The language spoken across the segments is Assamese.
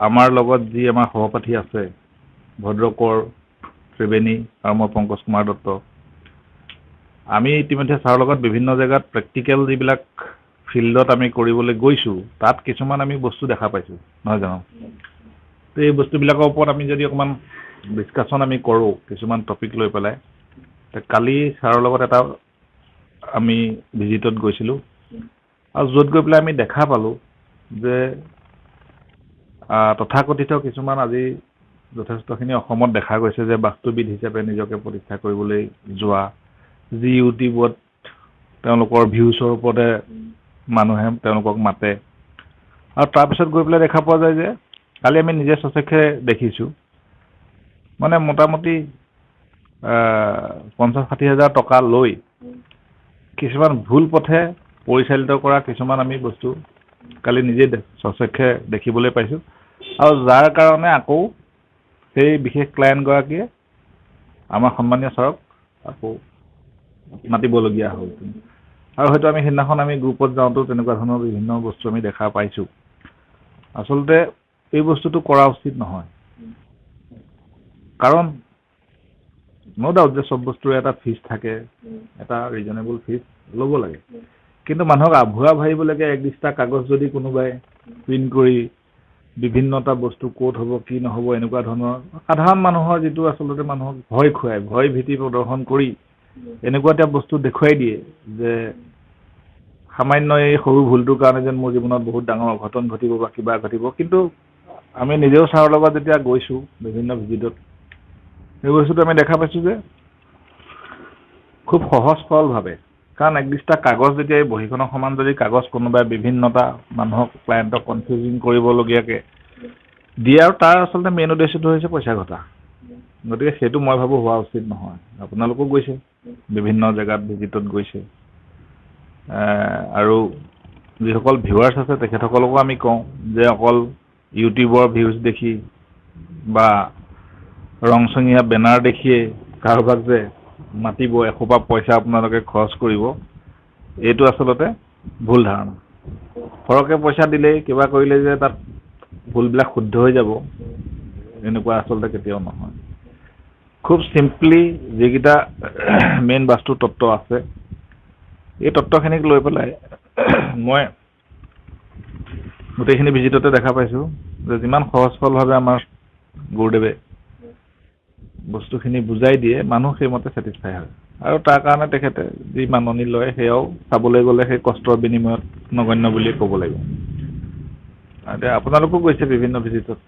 আমাৰ লগত যি আমাৰ সহপাঠী আছে ভদ্ৰকৰ ত্ৰিবেণী আৰু মই পংকজ কুমাৰ দত্ত আমি ইতিমধ্যে ছাৰৰ লগত বিভিন্ন জেগাত প্ৰেক্টিকেল যিবিলাক ফিল্ডত আমি কৰিবলৈ গৈছোঁ তাত কিছুমান আমি বস্তু দেখা পাইছোঁ নহয় জানো তো এই বস্তুবিলাকৰ ওপৰত আমি যদি অকণমান ডিছকাশ্যন আমি কৰোঁ কিছুমান টপিক লৈ পেলাই কালি ছাৰৰ লগত এটা আমি ভিজিটত গৈছিলোঁ আৰু য'ত গৈ পেলাই আমি দেখা পালোঁ যে তথাকথিত কিছুমান আজি যথেষ্টখিনি অসমত দেখা গৈছে যে বাস্তুবিদ হিচাপে নিজকে প্ৰতিষ্ঠা কৰিবলৈ যোৱা যি ইউটিউবত তেওঁলোকৰ ভিউছৰ ওপৰতে মানুহে তেওঁলোকক মাতে আৰু তাৰপিছত গৈ পেলাই দেখা পোৱা যায় যে কালি আমি নিজে সচক্ষে দেখিছোঁ মানে মোটামুটি 50-60 হাজাৰ টকা লৈ কিছুমান ভুল পথে পৰিচালিত কৰা কিছুমান আমি বস্তু কালি নিজে সচক্ষে দেখিবলৈ পাইছোঁ আৰু যাৰ কাৰণে আকৌ সেই বিশেষ ক্লায়েণ্টগৰাকীয়ে আমাৰ সন্মানীয় ছাৰক আকৌ মাতিবলগীয়া হ'ল আৰু হয়তো আমি সেইদিনাখন আমি গ্ৰুপত যাওঁতেও তেনেকুৱা ধৰণৰ বিভিন্ন বস্তু আমি দেখা পাইছোঁ আচলতে এই বস্তুটো কৰা উচিত নহয় কাৰণ নো ডাউট যে চব বস্তুৰে এটা ফিজ থাকে এটা ৰিজনেবল ফিজ ল'ব লাগে কিন্তু মানুহক আভুৱা ভাবিবলৈকে একদিশটা কাগজ যদি কোনোবাই প্ৰিণ্ট কৰি বিভিন্নটা বস্তু ক'ত হ'ব কি নহ'ব এনেকুৱা ধৰণৰ সাধাৰণ মানুহৰ যিটো আচলতে মানুহক ভয় খুৱায় ভয় ভীতি প্ৰদৰ্শন কৰি এনেকুৱা এটা বস্তু দেখুৱাই দিয়ে যে সামান্য এই সৰু ভুলটোৰ কাৰণে যেন মোৰ জীৱনত বহুত ডাঙৰ অঘটন ঘটিব বা কিবা ঘটিব কিন্তু আমি নিজেও ছাৰৰ লগত যেতিয়া গৈছোঁ বিভিন্ন ভিজিটত এই বস্তুটো আমি দেখা পাইছোঁ যে খুব সহজ সৰলভাৱে কাৰণ একদিশটা কাগজ যেতিয়া এই বহীখনৰ সমান যদি কাগজ কোনোবাই বিভিন্নটা মানুহক ক্লায়েণ্টক কনফিউজিং কৰিবলগীয়াকৈ দিয়ে আৰু তাৰ আচলতে মেইন উদ্দেশ্যটো হৈছে পইচা ঘটা গতিকে সেইটো মই ভাবোঁ হোৱা উচিত নহয় আপোনালোকো গৈছে বিভিন্ন জেগাত ভিজিটত গৈছে আৰু যিসকল ভিউৱাৰ্ছ আছে তেখেতসকলকো আমি কওঁ যে অকল ইউটিউবৰ ভিউজ দেখি বা ৰংচঙীয়া বেনাৰ দেখিয়ে কাৰোবাক যে মাতিব এসোপা পইচা আপোনালোকে খৰচ কৰিব এইটো আচলতে ভুল ধাৰণা সৰহকৈ পইচা দিলেই কিবা কৰিলে যে তাত ভুলবিলাক শুদ্ধ হৈ যাব এনেকুৱা আচলতে কেতিয়াও নহয় খুব চিম্পলি যিকেইটা মেইন বাস্তু তত্ত্ব আছে এই তত্ত্বখিনিক লৈ পেলাই মই গোটেইখিনি ভিজিটতে দেখা পাইছোঁ যে যিমান সহজ সৰলভাৱে আমাৰ গুৰুদেৱে বস্তুখিনি বুজাই দিয়ে মানুহ সেইমতে ছেটিছফাই হয় আৰু তাৰ কাৰণে তেখেতে যি মাননি লয় সেয়াও চাবলৈ গ'লে সেই কষ্টৰ বিনিময়ত নগণ্য বুলিয়ে ক'ব লাগিব এতিয়া আপোনালোকো গৈছে বিভিন্ন ভিজিটত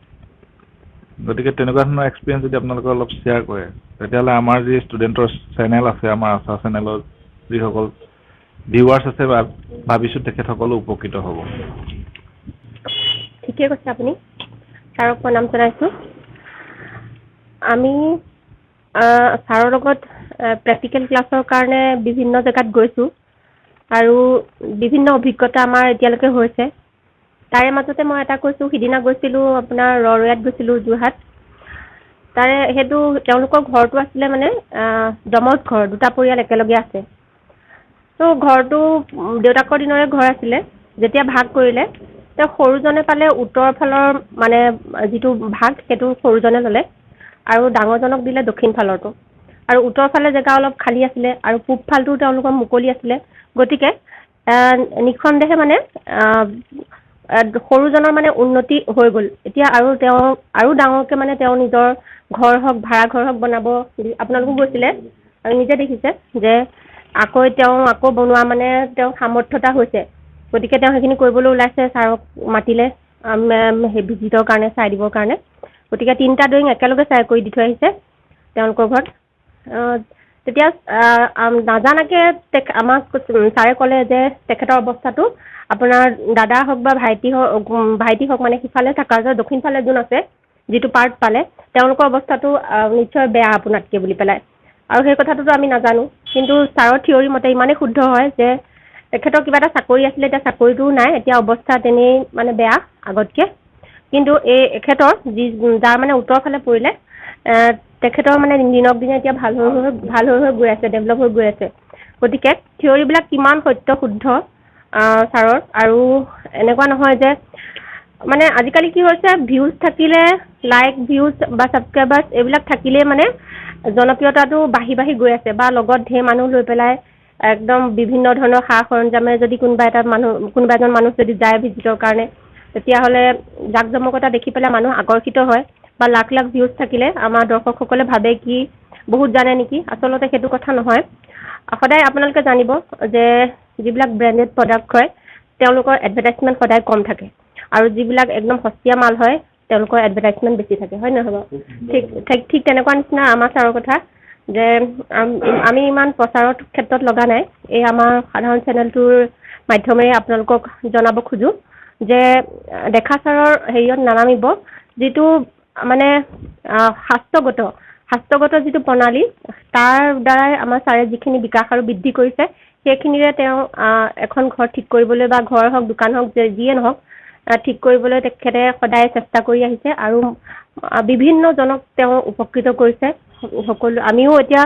গতিকে তেনেকুৱা ধৰণৰ এক্সপিৰিয়েঞ্চ যদি আপোনালোকে অলপ শ্বেয়াৰ কৰে তেতিয়াহ'লে আমাৰ যি ষ্টুডেণ্টৰ চেনেল আছে আমাৰ আশা চেনেলৰ যিসকল ভিউৱাৰ্ছ আছে ভাবিছোঁ তেখেতসকলো উপকৃত হ'ব ঠিকে কৈছে আপুনি ছাৰক প্ৰণাম জনাইছোঁ আমি ছাৰৰ লগত প্ৰেক্টিকেল ক্লাছৰ কাৰণে বিভিন্ন জেগাত গৈছোঁ আৰু বিভিন্ন অভিজ্ঞতা আমাৰ এতিয়ালৈকে হৈছে তাৰে মাজতে মই এটা কৈছোঁ সিদিনা গৈছিলোঁ আপোনাৰ ৰৰৈয়াত গৈছিলোঁ যোৰহাট তাৰে সেইটো তেওঁলোকৰ ঘৰটো আছিলে মানে জমজ ঘৰ দুটা পৰিয়াল একেলগে আছে তো ঘৰটো দেউতাকৰ দিনৰে ঘৰ আছিলে যেতিয়া ভাগ কৰিলে তেওঁ সৰুজনে পালে উত্তৰ ফালৰ মানে যিটো ভাগ সেইটো সৰুজনে ল'লে আৰু ডাঙৰজনক দিলে দক্ষিণ ফালৰটো আৰু উত্তৰ ফালে জেগা অলপ খালী আছিলে আৰু পূব ফালটো তেওঁলোকৰ মুকলি আছিলে গতিকে নিঃসন্দেহে মানে সৰুজনৰ মানে উন্নতি হৈ গ'ল এতিয়া আৰু তেওঁ আৰু ডাঙৰকৈ মানে তেওঁ নিজৰ ঘৰ হওক ভাড়া ঘৰ হওক বনাব আপোনালোকো গৈছিলে আৰু নিজে দেখিছে যে আকৌ বনোৱা মানে তেওঁ সামৰ্থ্যতা হৈছে গতিকে তেওঁ সেইখিনি কৰিবলৈ ওলাইছে ছাৰক মাতিলে সেই ভিজিটৰ কাৰণে চাই দিবৰ কাৰণে গতিকে 3টা ড্ৰয়িং একেলগে চাই কৰি দি থৈ আহিছে তেওঁলোকৰ ঘৰত তেতিয়া নাজানাকৈ আমাক ছাৰে ক'লে যে তেখেতৰ অৱস্থাটো আপোনাৰ দাদা হওক বা ভাইটি হওক মানে সিফালে থকা যে দক্ষিণ ফালে যোন আছে যিটো পাৰ্ট পালে তেওঁলোকৰ অৱস্থাটো নিশ্চয় বেয়া আপোনাতকৈ বুলি পেলাই আৰু সেই কথাটোতো আমি নাজানো কিন্তু ছাৰৰ থিয়ৰী মতে ইমানেই শুদ্ধ হয় যে তেখেতৰ কিবা এটা চাকৰি আছিলে এতিয়া চাকৰিটোও নাই এতিয়া অৱস্থা তেনেই মানে বেয়া আগতকৈ কিন্তু এখেতৰ যাৰ মানে উত্তৰ ফালে পৰিলে তেখেতৰ মানে দিনক দিনে এতিয়া ভাল হৈ গৈ আছে ডেভেলপ হৈ গৈ আছে গতিকে থিয়ৰীবিলাক কিমান সত্য শুদ্ধ ছাৰৰ আৰু এনেকুৱা নহয় যে মানে আজিকালি কি হৈছে ভিউজ থাকিলে লাইক ভিউজ বা ছাবস্ক্ৰাইবাৰ্ছ এইবিলাক থাকিলে মানে জনপ্ৰিয়তাটো বাঢ়ি বাঢ়ি গৈ আছে বা লগত ঢেৰ মানুহ লৈ পেলাই একদম বিভিন্ন ধৰণৰ সা সৰঞ্জামে যদি কোনোবা এজন মানুহ যদি যায় ভিজিটৰ কাৰণে তেতিয়াহ'লে জাক জমকতা দেখি পেলাই মানুহ আকৰ্ষিত হয় বা লাখ লাখ ভিউজ থাকিলে আমাৰ দৰ্শকসকলে ভাবে কি বহুত জানে নেকি আচলতে সেইটো কথা নহয় সদায় আপোনালোকে জানিব যে যিবিলাক ব্ৰেণ্ডেড প্ৰডাক্ট হয় তেওঁলোকৰ এডভাৰটাইজমেণ্ট সদায় কম থাকে আৰু যিবিলাক একদম সস্তীয়া মাল হয় তেওঁলোকৰ এডভাৰটাইজমেণ্ট বেছি থাকে হয় নহয় বাৰু ঠিক তেনেকুৱা নিচিনা আমাৰ ছাৰৰ কথা যে আমি ইমান প্ৰচাৰৰ ক্ষেত্ৰত লগা নাই এই আমাৰ সাধাৰণ চেনেলটোৰ মাধ্যমেৰে আপোনালোকক জনাব খোজো যে দেখা ছাৰৰ হেৰিয়ত নানামিব যিটো মানে শাস্ত্ৰগত যিটো প্ৰণালী তাৰ দ্বাৰাই আমাৰ ছাৰে যিখিনি বিকাশ আৰু বৃদ্ধি কৰিছে সেইখিনিৰে তেওঁ এখন ঘৰ ঠিক কৰিবলৈ বা ঘৰ হওক দোকান হওক যিয়ে নহওক ঠিক কৰিবলৈ তেখেতে সদায় চেষ্টা কৰি আহিছে আৰু বিভিন্নজনক তেওঁ উপকৃত কৰিছে সকলো আমিও এতিয়া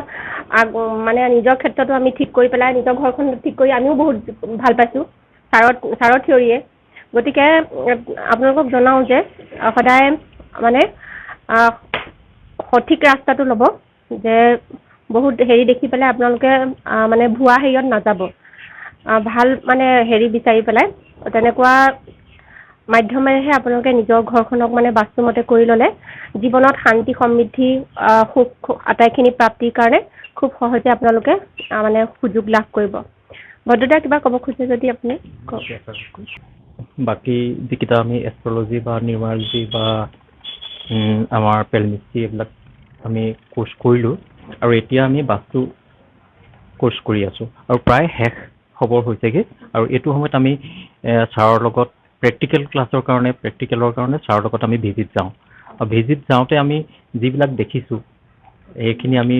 মানে নিজৰ ক্ষেত্ৰতো আমি ঠিক কৰি পেলাই নিজৰ ঘৰখন ঠিক কৰি আমিও বহুত ভাল পাইছোঁ ছাৰৰ থিয়ৰিয়ে গতিকে আপোনালোকক জনাওঁ যে সদায় মানে সঠিক ৰাস্তাটো ল'ব যে বহুত হেৰি দেখি পেলাই আপোনালোকে মানে ভুৱা হেৰিয়ত নাযাব ভাল মানে হেৰি বিচাৰি পেলাই তেনেকুৱা মাধ্যমেৰেহে আপোনালোকে নিজৰ ঘৰখনক মানে বাস্তুমতে কৰি ল'লে জীৱনত শান্তি সমৃদ্ধি সুখ আটাইখিনি প্ৰাপ্তিৰ কাৰণে খুব সহজে আপোনালোকে মানে সুযোগ লাভ কৰিব ভদ্ৰদা কিবা ক'ব খোজে যদি আপুনি কওক বাকী যিকেইটা আমি এষ্ট্ৰলজি বা নিউমাৰলজি বা আমাৰ পেলমিষ্ট্ৰি এইবিলাক আমি কোৰ্চ কৰিলোঁ আৰু এতিয়া আমি বাস্তু কোৰ্চ কৰি আছোঁ আৰু প্ৰায় শেষ খবৰ হৈছেগৈ আৰু এইটো সময়ত আমি ছাৰৰ লগত প্ৰেক্টিকেলৰ কাৰণে ছাৰৰ লগত আমি ভিজিট যাওঁ আৰু ভিজিট যাওঁতে আমি যিবিলাক দেখিছোঁ এইখিনি আমি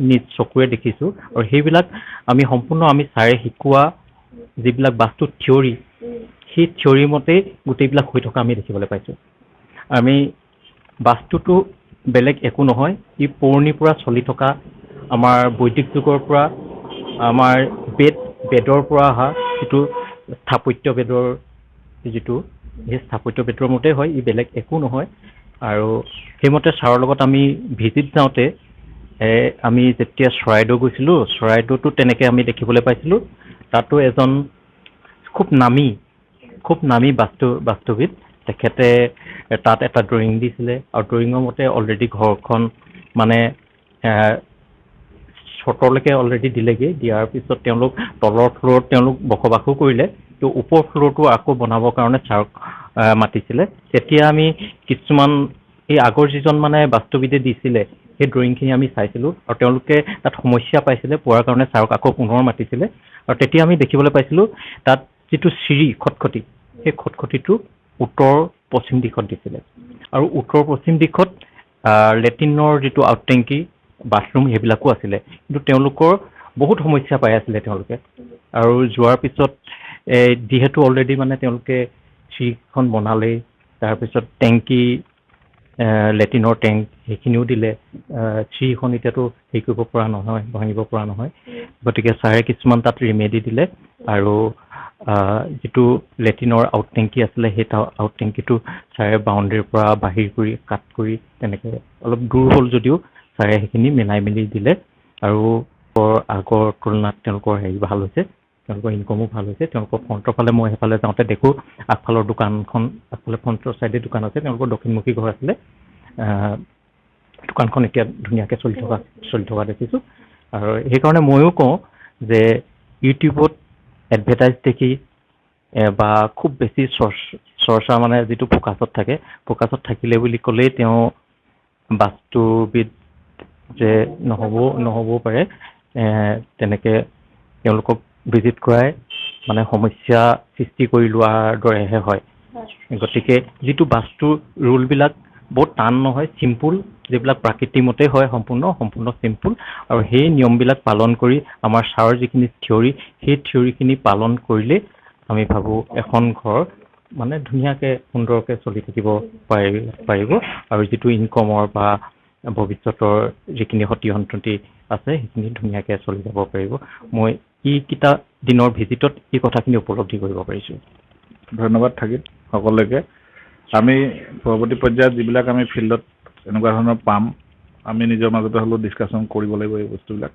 নিজ চকুৰে দেখিছোঁ আৰু সেইবিলাক আমি সম্পূৰ্ণ আমি ছাৰে শিকোৱা যিবিলাক বাস্তু থিয়ৰী সেই থিয়ৰীৰ মতেই গোটেইবিলাক হৈ থকা আমি দেখিবলৈ পাইছোঁ আমি বাস্তুটো বেলেগ একো নহয় ই পুৰণিৰ পৰা চলি থকা আমাৰ বৈদিক যুগৰ পৰা আমাৰ বেদৰ পৰা অহা যিটো স্থাপত্য বেদৰ যিটো সেই স্থাপত্য বেদৰ মতে হয় ই বেলেগ একো নহয় আৰু সেইমতে ছাৰৰ লগত আমি ভিজিট যাওঁতে আমি যেতিয়া চৰাইদেউ গৈছিলোঁ চৰাইদেউতো তেনেকৈ আমি দেখিবলৈ পাইছিলোঁ তাতো এজন খুব নামী বাস্তুবিদ তেখেতে তাত এটা ড্ৰয়িং দিছিলে আৰু ড্ৰয়িঙৰ মতে অলৰেডি ঘৰখন মানে চৰ্তলৈকে অলৰেডি দিলেগৈ দিয়াৰ পিছত তেওঁলোক তলৰ ফ্ল'ৰত তেওঁলোক বসবাসো কৰিলে তো ওপৰ ফ্ল'ৰটো আকৌ বনাবৰ কাৰণে ছাৰক মাতিছিলে তেতিয়া আমি কিছুমান এই আগৰ যিজন মানে বাস্তুবিদে দিছিলে সেই ড্ৰয়িংখিনি আমি চাইছিলোঁ আৰু তেওঁলোকে তাত সমস্যা পাইছিলে পোৱাৰ কাৰণে ছাৰক আকৌ পুনৰ মাতিছিলে আৰু তেতিয়া আমি দেখিবলৈ পাইছিলোঁ তাত যিটো চিৰি খটখটি সেই খটখটিটো উত্তৰ পশ্চিম দিশত দিছিলে আৰু উত্তৰ পশ্চিম দিশত লেট্ৰিনৰ যিটো আউটটেংকি বাথৰুম সেইবিলাকো আছিলে কিন্তু তেওঁলোকৰ বহুত সমস্যা পাই আছিলে তেওঁলোকে আৰু যোৱাৰ পিছত যিহেতু অলৰেডি মানে তেওঁলোকে চিৰিখন বনালেই তাৰপিছত টেংকি লেট্ৰিনৰ টেংক সেইখিনিও দিলে চিৰিখন এতিয়াতো হেৰি কৰিব পৰা নহয় ভাঙিব পৰা নহয় গতিকে ছাৰে কিছুমান তাত ৰিমেডি দিলে আৰু যিটো লেট্ৰিনৰ আউটটেংকি আছিলে সেই আউটটেংকিটো ছাৰে বাউণ্ডেৰীৰ পৰা বাহিৰ কৰি কাট কৰি তেনেকৈ অলপ দূৰ হ'ল যদিও ছাৰে সেইখিনি মিলাই মেলি দিলে আৰু আগৰ তুলনাত তেওঁলোকৰ হেৰি ভাল হৈছে তেওঁলোকৰ ইনকমো ভাল হৈছে তেওঁলোকৰ ফ্ৰণ্টৰ ফালে মই সেইফালে যাওঁতে দেখোঁ আগফালৰ আগফালে ফ্ৰণ্টৰ ছাইডে দোকান আছে তেওঁলোকৰ দক্ষিণমুখী ঘৰ আছিলে দোকানখন এতিয়া ধুনীয়াকৈ চলি থকা দেখিছোঁ আৰু সেইকাৰণে ময়ো কওঁ যে ইউটিউবত এডভাৰটাইজ দেখি বা খুব বেছি চৰ্চা মানে যিটো ফ'কাছত থাকিলে বুলি ক'লেই তেওঁ বাস্তুবিদ যে নহ'বও পাৰে তেনেকৈ তেওঁলোকক ভিজিট কৰাই মানে সমস্যা সৃষ্টি কৰি লোৱাৰ দৰেহে হয় গতিকে যিটো বাস্তুৰ ৰুলবিলাক বহুত টান নহয় চিম্পুল যিবিলাক প্ৰাকৃতিক মতে হয় সম্পূৰ্ণ চিম্পুল আৰু সেই নিয়মবিলাক পালন কৰি আমাৰ ছাৰৰ যিখিনি থিয়ৰী সেই থিয়ৰীখিনি পালন কৰিলে আমি ভাবোঁ এখন ঘৰ মানে ধুনীয়াকৈ সুন্দৰকৈ চলি থাকিব পাৰিব আৰু যিটো ইনকমৰ বা ভৱিষ্যতৰ যিখিনি সতি সন্ততি আছে সেইখিনি ধুনীয়াকৈ চলি যাব পাৰিব মই এইকেইটা দিনৰ ভিজিটত এই কথাখিনি উপলব্ধি কৰিব পাৰিছোঁ ধন্যবাদ থাকিল সকলোকে আমি পৰৱৰ্তী পৰ্যায়ত যিবিলাক আমি ফিল্ডত এনেকুৱা ধৰণৰ পাম আমি নিজৰ মাজতে হ'লেও ডিছকাশ্যন কৰিব লাগিব এই বস্তুবিলাক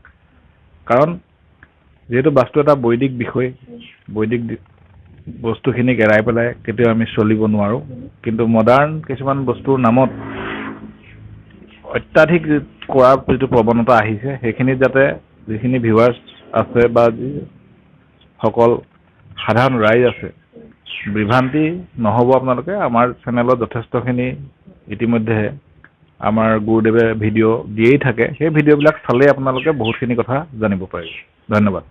কাৰণ যিহেতু বাস্তু এটা বৈদিক বিষয় বৈদিক বস্তুখিনিক এৰাই পেলাই কেতিয়াও আমি চলিব নোৱাৰোঁ কিন্তু মডাৰ্ণ কিছুমান বস্তুৰ নামত অত্যাধিক কৰাৰ যিটো প্ৰৱণতা আহিছে সেইখিনিত যাতে যিখিনি ভিউৱাৰ্ছ আছে বা যিসকল সাধাৰণ ৰাইজ আছে বিভ্ৰান্তি নহ'ব আপোনালোকে আমাৰ চেনেলত যথেষ্টখিনি ইতিমধ্যে আমাৰ গুৰুদেৱে ভিডিঅ' দিয়েই থাকে সেই ভিডিঅ'বিলাক চালেই আপোনালোকে বহুতখিনি কথা জানিব পাৰিব ধন্যবাদ